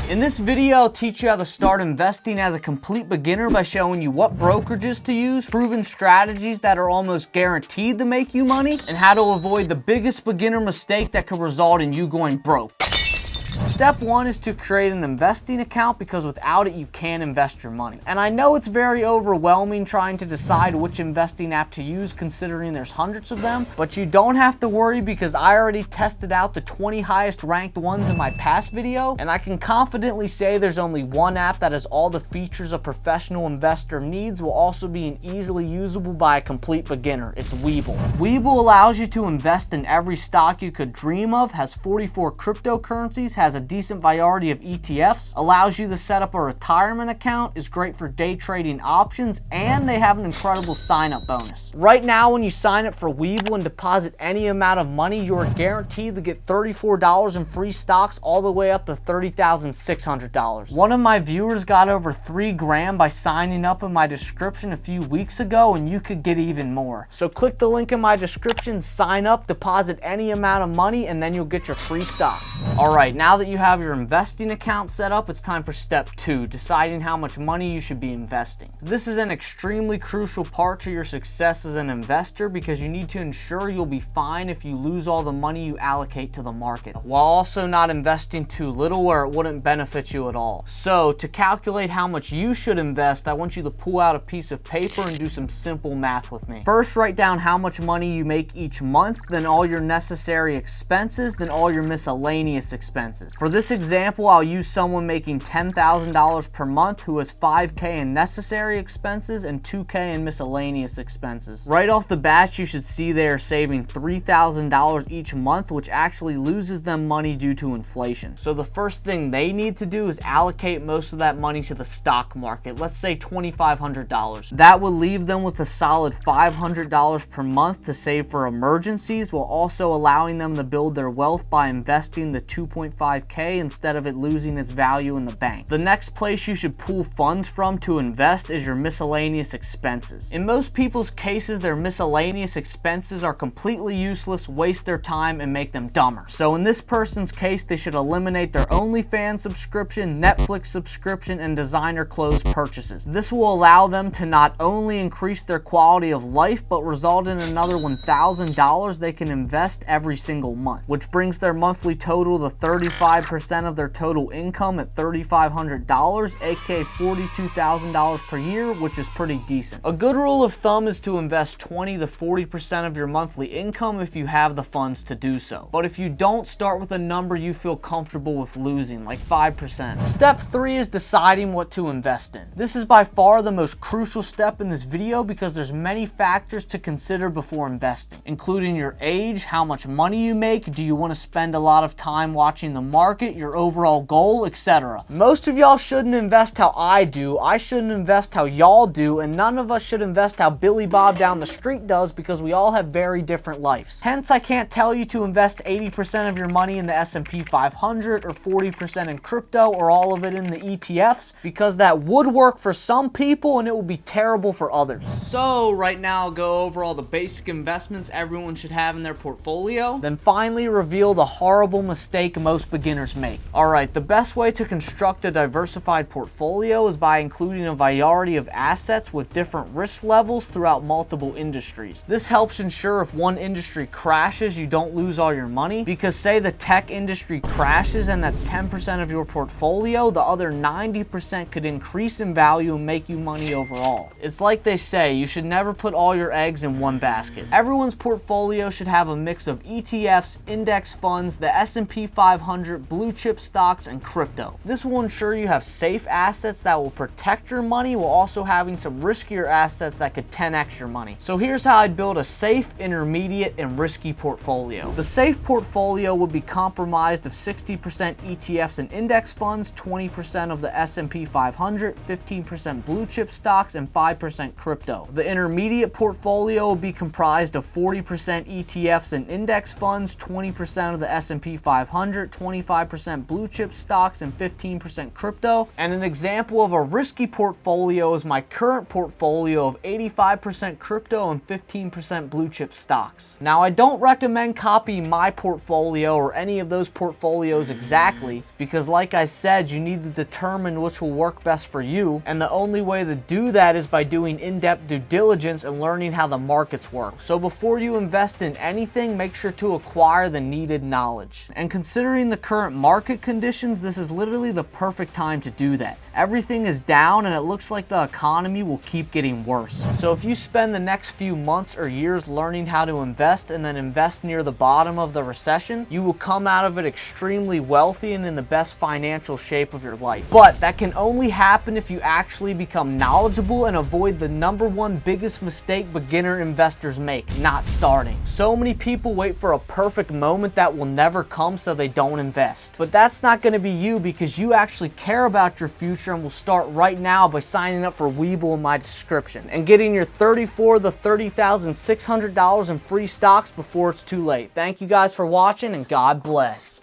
In this video, I'll teach you how to start investing as a complete beginner by showing you what brokerages to use, proven strategies that are almost guaranteed to make you money, and how to avoid the biggest beginner mistake that could result in you going broke. Step one is to create an investing account because without it, you can't invest your money. And I know it's very overwhelming trying to decide which investing app to use considering there's hundreds of them, but you don't have to worry because I already tested out the 20 highest ranked ones in my past video, and I can confidently say there's only one app that has all the features a professional investor needs while also being easily usable by a complete beginner. It's Webull. Webull allows you to invest in every stock you could dream of, has 44 cryptocurrencies, has a decent variety of ETFs, allows you to set up a retirement account, is great for day trading options, and they have an incredible sign-up bonus. Right now, when you sign up for Webull and deposit any amount of money, you are guaranteed to get $34 in free stocks all the way up to $30,600. One of my viewers got over $3 grand by signing up in my description a few weeks ago, and you could get even more. So click the link in my description, sign up, deposit any amount of money, and then you'll get your free stocks. All right, now that you have your investing account set up, it's time for step two, deciding how much money you should be investing. This is an extremely crucial part to your success as an investor because you need to ensure you'll be fine if you lose all the money you allocate to the market, while also not investing too little where it wouldn't benefit you at all. So to calculate how much you should invest, I want you to pull out a piece of paper and do some simple math with me. First, write down how much money you make each month, then all your necessary expenses, then all your miscellaneous expenses. For this example, I'll use someone making $10,000 per month who has $5,000 in necessary expenses and $2,000 in miscellaneous expenses. Right off the bat, you should see they are saving $3,000 each month, which actually loses them money due to inflation. So the first thing they need to do is allocate most of that money to the stock market. Let's say $2,500. That would leave them with a solid $500 per month to save for emergencies, while also allowing them to build their wealth by investing the $2,500 instead of it losing its value in the bank. The next place you should pull funds from to invest is your miscellaneous expenses. In most people's cases, their miscellaneous expenses are completely useless, waste their time, and make them dumber. So in this person's case, they should eliminate their OnlyFans subscription, Netflix subscription, and designer clothes purchases. This will allow them to not only increase their quality of life, but result in another $1,000 they can invest every single month, which brings their monthly total to 35% of their total income at $3,500, aka $42,000 per year, which is pretty decent. A good rule of thumb is to invest 20 to 40% of your monthly income if you have the funds to do so. But if you don't, start with a number you feel comfortable with losing, like 5%. Step three is deciding what to invest in. This is by far the most crucial step in this video because there's many factors to consider before investing, including your age, how much money you make, do you want to spend a lot of time watching the market, your overall goal, etc. Most of y'all shouldn't invest how I do, I shouldn't invest how y'all do, and none of us should invest how Billy Bob down the street does because we all have very different lives. Hence, I can't tell you to invest 80% of your money in the S&P 500 or 40% in crypto or all of it in the ETFs because that would work for some people and it would be terrible for others. So right now I'll go over all the basic investments everyone should have in their portfolio, then finally reveal the horrible mistake most beginners make. Alright, the best way to construct a diversified portfolio is by including a variety of assets with different risk levels throughout multiple industries. This helps ensure if one industry crashes, you don't lose all your money, because say the tech industry crashes and that's 10% of your portfolio, the other 90% could increase in value and make you money overall. It's like they say, you should never put all your eggs in one basket. Everyone's portfolio should have a mix of ETFs, index funds, the S&P 500, blue chip stocks, and crypto. This will ensure you have safe assets that will protect your money while also having some riskier assets that could 10x your money. So here's how I'd build a safe, intermediate, and risky portfolio. The safe portfolio would be comprised of 60% ETFs and index funds, 20% of the S&P 500, 15% blue chip stocks, and 5% crypto. The intermediate portfolio will be comprised of 40% ETFs and index funds, 20% of the S&P 500, 25% 85% blue chip stocks and 15% crypto. And an example of a risky portfolio is my current portfolio of 85% crypto and 15% blue chip stocks. Now, I don't recommend copying my portfolio or any of those portfolios exactly, because like I said, you need to determine which will work best for you, and the only way to do that is by doing in-depth due diligence and learning how the markets work. So before you invest in anything, make sure to acquire the needed knowledge. And considering the current market conditions, this is literally the perfect time to do that. Everything is down and it looks like the economy will keep getting worse. So if you spend the next few months or years learning how to invest and then invest near the bottom of the recession, you will come out of it extremely wealthy and in the best financial shape of your life. But that can only happen if you actually become knowledgeable and avoid the #1 biggest mistake beginner investors make: not starting. So many people wait for a perfect moment that will never come, so they don't invest. But that's not going to be you, because you actually care about your future and will start right now by signing up for Webull in my description and getting your $34,000 to $30,600 in free stocks before it's too late. Thank you guys for watching, and God bless.